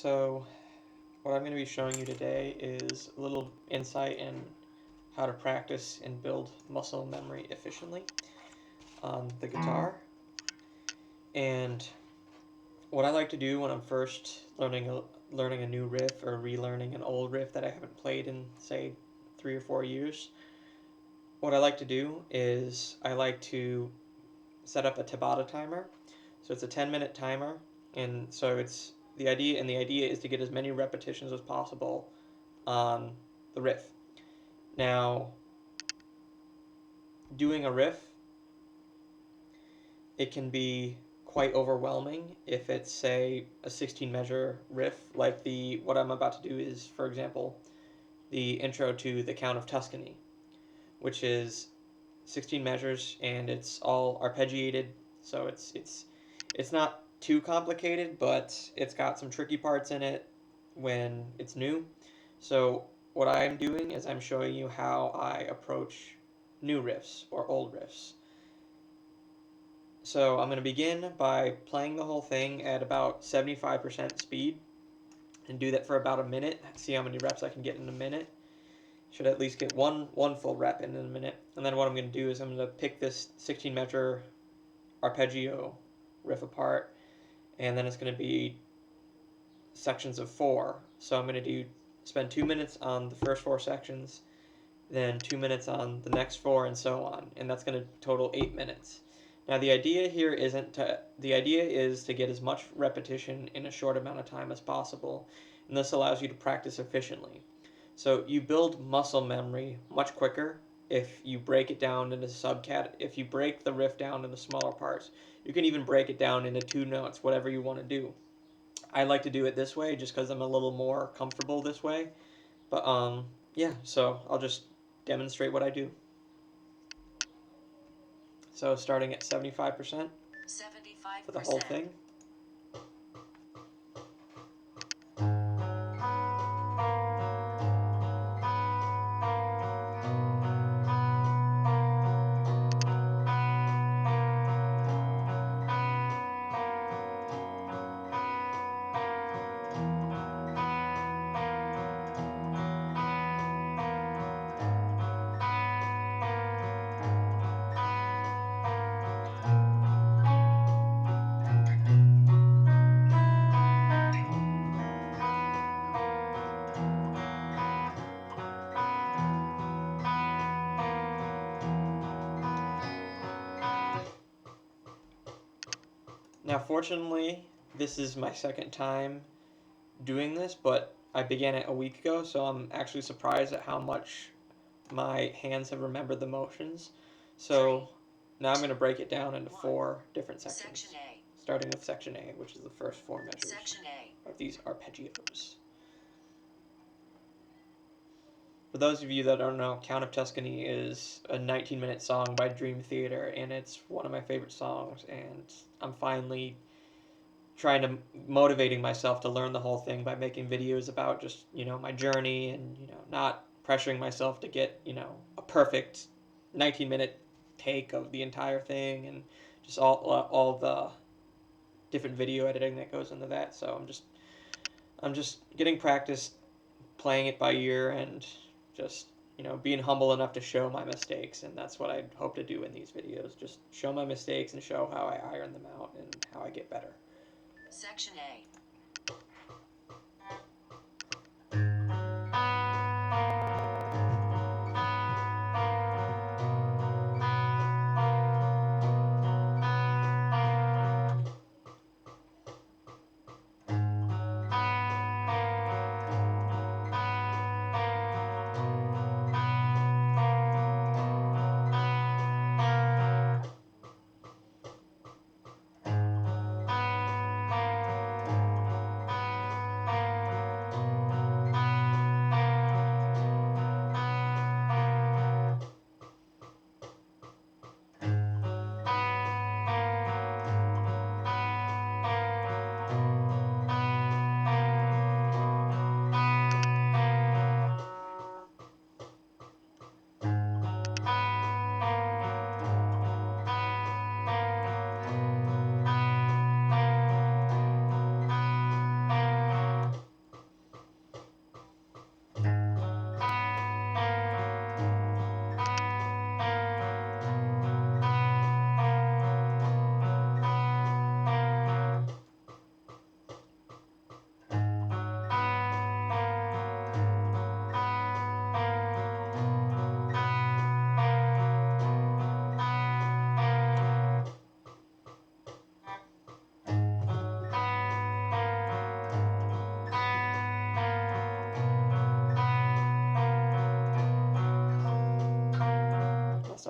So what I'm going to be showing you today is a little insight in how to practice and build muscle memory efficiently on the guitar. And what I like to do when I'm first learning a new riff or relearning an old riff that I haven't played in, say, 3 or 4 years, what I like to do is I like to set up a Tabata timer. So it's a 10-minute timer, and so the idea is to get as many repetitions as possible on the riff. Now, doing a riff, it can be quite overwhelming if it's, say, a 16 measure riff, like what I'm about to do is, for example, the intro to The Count of Tuscany, which is 16 measures and it's all arpeggiated, so it's not too complicated, but it's got some tricky parts in it when it's new. So what I'm doing is I'm showing you how I approach new riffs or old riffs. So I'm going to begin by playing the whole thing at about 75% speed and do that for about a minute. See how many reps I can get in a minute. Should at least get one full rep in a minute. And then what I'm going to do is I'm going to pick this 16 measure arpeggio riff apart, and then it's going to be sections of 4. So I'm going to spend 2 minutes on the first 4 sections, then 2 minutes on the next 4, and so on. And that's going to total 8 minutes. Now the idea here is to get as much repetition in a short amount of time as possible, and this allows you to practice efficiently. So you build muscle memory much quicker if you break it down into if you break the riff down into smaller parts. You can even break it down into 2 notes, whatever you want to do. I like to do it this way just because I'm a little more comfortable this way. But yeah, so I'll just demonstrate what I do. So starting at 75% for the whole thing. Now, fortunately, this is my second time doing this, but I began it a week ago, so I'm actually surprised at how much my hands have remembered the motions. So now I'm going to break it down into 4 different sections, starting with section A, which is the first 4 measures of these arpeggios. For those of you that don't know, Count of Tuscany is a 19-minute song by Dream Theater, and it's one of my favorite songs, and I'm finally motivating myself to learn the whole thing by making videos about just, my journey and, not pressuring myself to get, a perfect 19-minute take of the entire thing and just all the different video editing that goes into that. So I'm just getting practice playing it by ear and just, being humble enough to show my mistakes, and that's what I hope to do in these videos. Just show my mistakes and show how I iron them out and how I get better. Section A.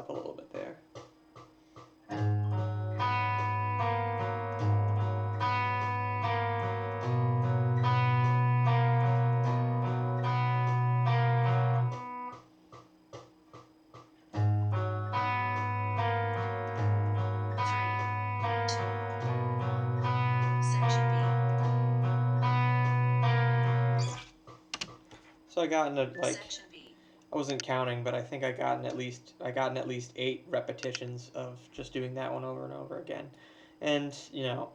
up a little bit there. So I got in Section B. I wasn't counting, but I think I gotten at least 8 repetitions of just doing that one over and over again. And, you know,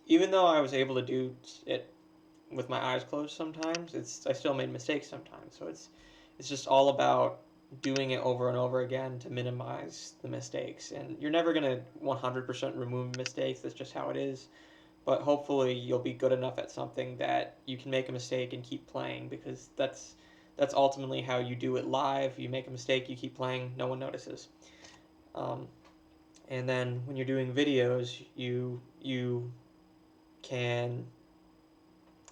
even though I was able to do it with my eyes closed sometimes, I still made mistakes sometimes. So it's just all about doing it over and over again to minimize the mistakes. And you're never going to 100% remove mistakes. That's just how it is. But hopefully you'll be good enough at something that you can make a mistake and keep playing, because that's ultimately how you do it live. You make a mistake, you keep playing, no one notices. And then when you're doing videos, you can,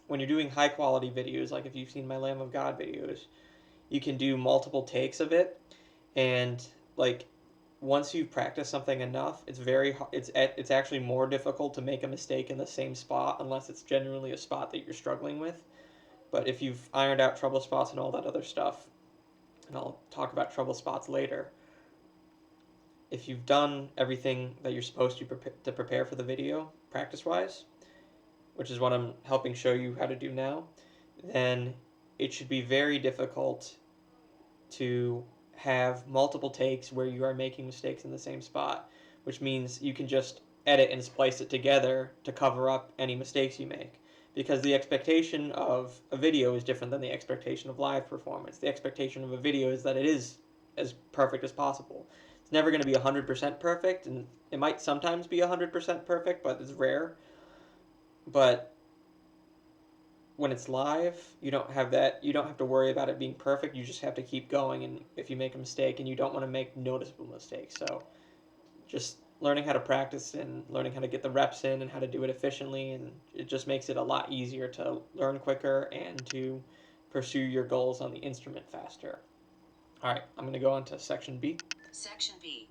when you're doing high quality videos, like if you've seen my Lamb of God videos, you can do multiple takes of it, and like once you've practiced something enough, it's actually more difficult to make a mistake in the same spot, unless it's genuinely a spot that you're struggling with. But if you've ironed out trouble spots and all that other stuff, and I'll talk about trouble spots later, if you've done everything that you're supposed to prepare for the video, practice-wise, which is what I'm helping show you how to do now, then it should be very difficult to have multiple takes where you are making mistakes in the same spot, which means you can just edit and splice it together to cover up any mistakes you make. Because the expectation of a video is different than the expectation of live performance. The expectation of a video is that it is as perfect as possible. It's never going to be 100% perfect, and it might sometimes be 100% perfect, but it's rare. But when it's live, you don't have that. You don't have to worry about it being perfect. You just have to keep going, and if you make a mistake, and you don't want to make noticeable mistakes, so just learning how to practice and learning how to get the reps in and how to do it efficiently, and it just makes it a lot easier to learn quicker and to pursue your goals on the instrument faster. All right, I'm going to go on to section B. Section B.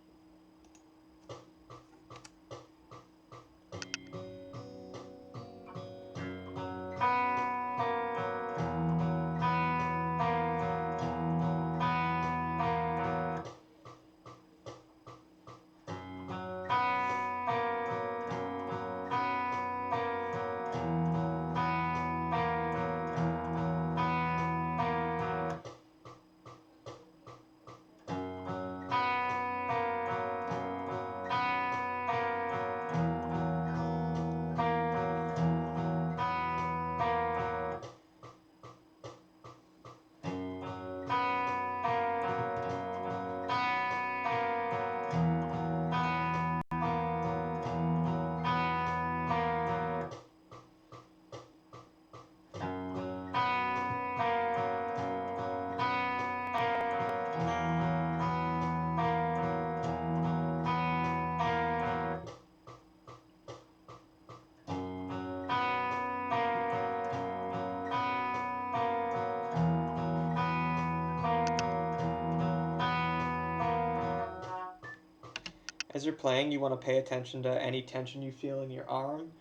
As you're playing, you want to pay attention to any tension you feel in your arm,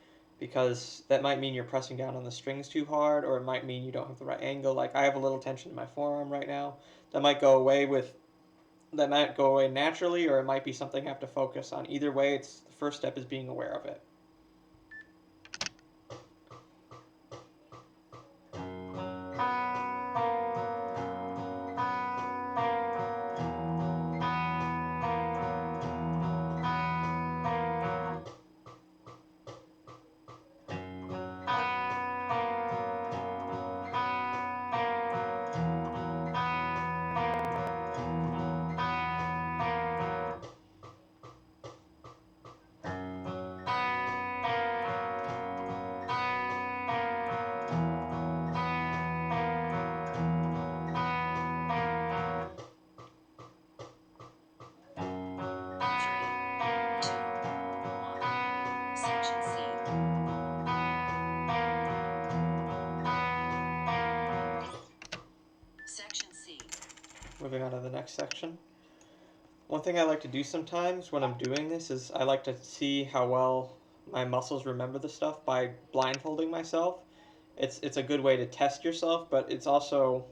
because that might mean you're pressing down on the strings too hard, or it might mean you don't have the right angle. Like I have a little tension in my forearm right now. That might go away naturally, or it might be something I have to focus on. Either way, it's the first step is being aware of it. Section C. Section C. Moving on to the next section. One thing I like to do sometimes when I'm doing this is I like to see how well my muscles remember the stuff by blindfolding myself. It's a good way to test yourself, but it's also,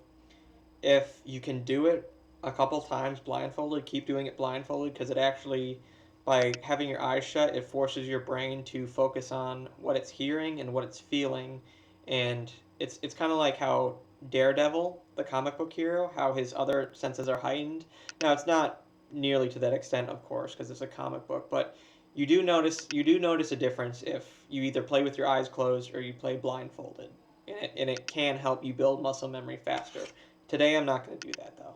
if you can do it a couple times blindfolded, keep doing it blindfolded, because it actually, by having your eyes shut, it forces your brain to focus on what it's hearing and what it's feeling. And it's kind of like how Daredevil, the comic book hero, how his other senses are heightened. Now it's not nearly to that extent, of course, because it's a comic book, but you do notice a difference if you either play with your eyes closed or you play blindfolded, and it can help you build muscle memory faster. Today I'm not going to do that though.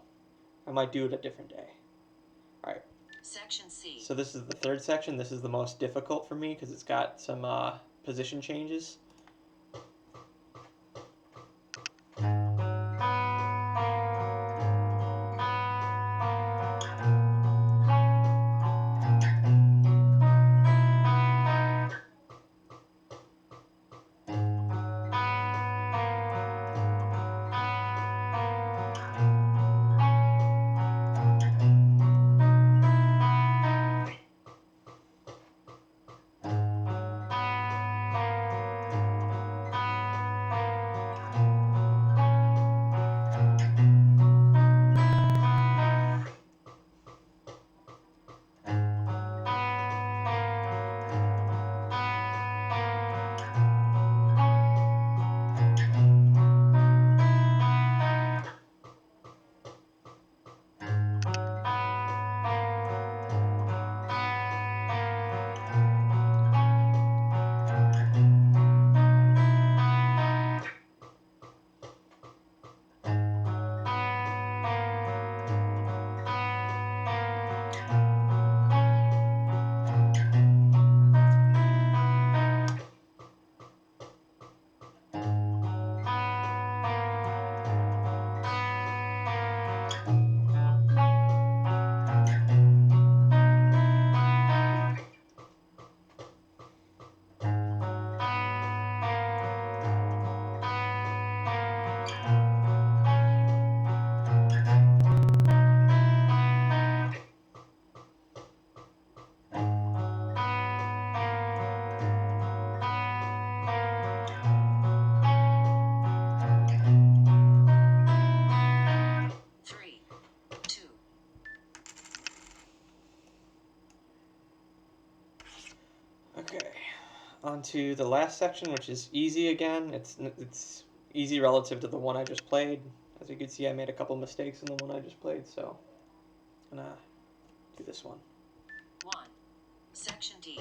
I might do it a different day. All right. Section C. So this is the third section. This is the most difficult for me because it's got some position changes. Three, two. Okay. On to the last section, which is easy again. It's easy relative to the one I just played. As you can see, I made a couple mistakes in the one I just played, so I'm gonna do this one. 1. Section D.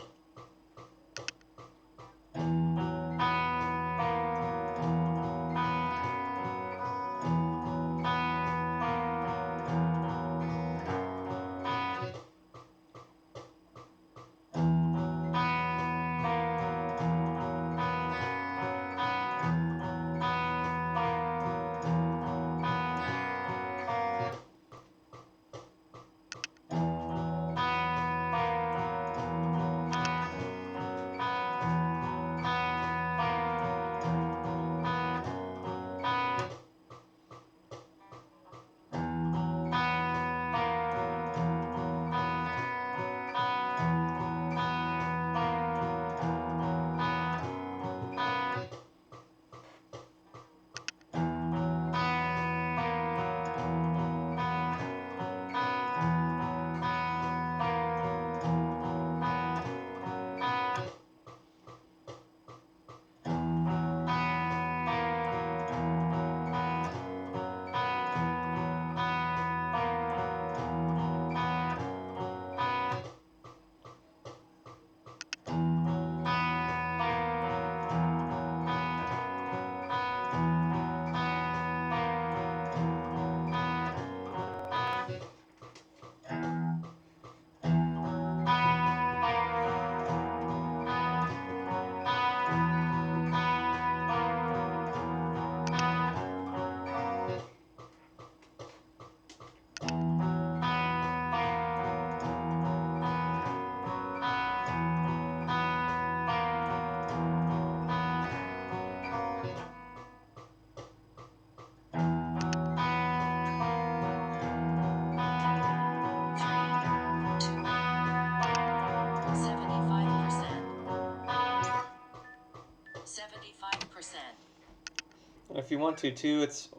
If you want to too, it's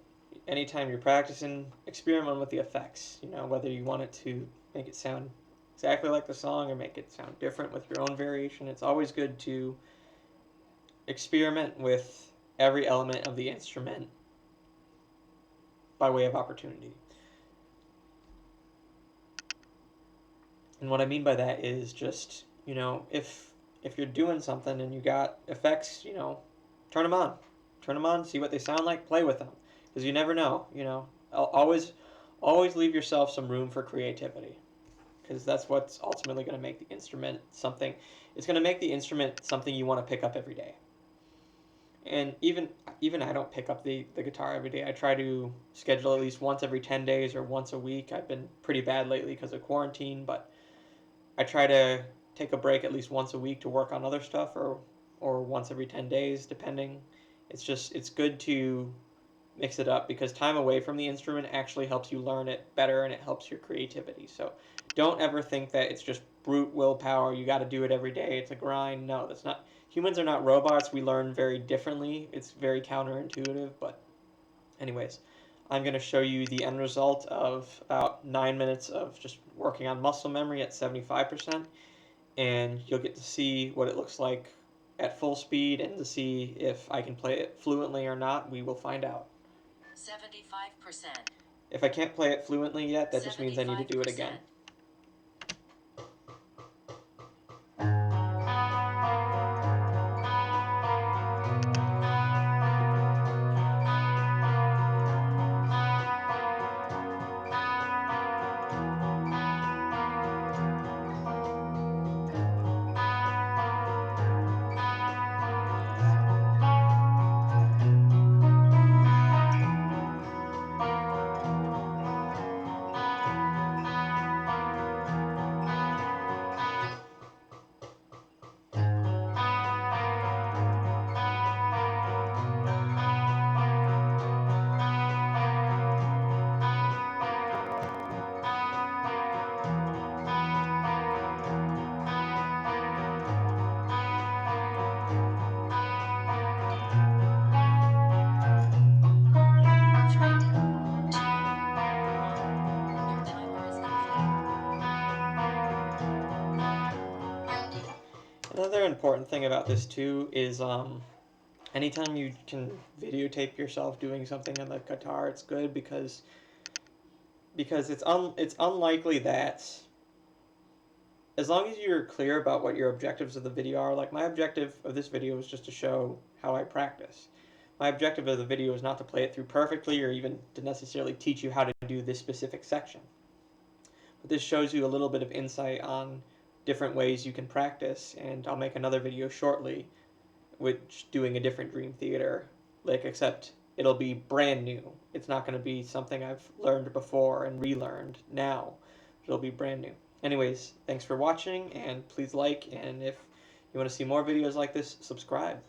anytime you're practicing, experiment with the effects. You know, whether you want it to make it sound exactly like the song or make it sound different with your own variation. It's always good to experiment with every element of the instrument by way of opportunity. And what I mean by that is just, you know, if you're doing something and you got effects, you know, turn them on. Turn them on, see what they sound like, play with them. Because you never know, you know. Always leave yourself some room for creativity. Because that's what's ultimately going to make the instrument something. It's going to make the instrument something you want to pick up every day. And even I don't pick up the guitar every day. I try to schedule at least once every 10 days or once a week. I've been pretty bad lately because of quarantine, but I try to take a break at least once a week to work on other stuff, or once every 10 days, depending. It's good to mix it up because time away from the instrument actually helps you learn it better and it helps your creativity. So don't ever think that it's just brute willpower. You got to do it every day. It's a grind. No, that's not. Humans are not robots. We learn very differently. It's very counterintuitive. But anyways, I'm going to show you the end result of about 9 minutes of just working on muscle memory at 75%. And you'll get to see what it looks like at full speed, and to see if I can play it fluently or not, we will find out. 75%. If I can't play it fluently yet, that just means I need to do it again. 75%. Another important thing about this too is anytime you can videotape yourself doing something on the guitar, it's good because it's unlikely that, as long as you're clear about what your objectives of the video are. Like, my objective of this video is just to show how I practice. My objective of the video is not to play it through perfectly or even to necessarily teach you how to do this specific section. But this shows you a little bit of insight on different ways you can practice, and I'll make another video shortly which doing a different Dream Theater, like, except it'll be brand new. It's not going to be something I've learned before and relearned now. It'll be brand new. Anyways, thanks for watching, and please like, and if you want to see more videos like this, subscribe.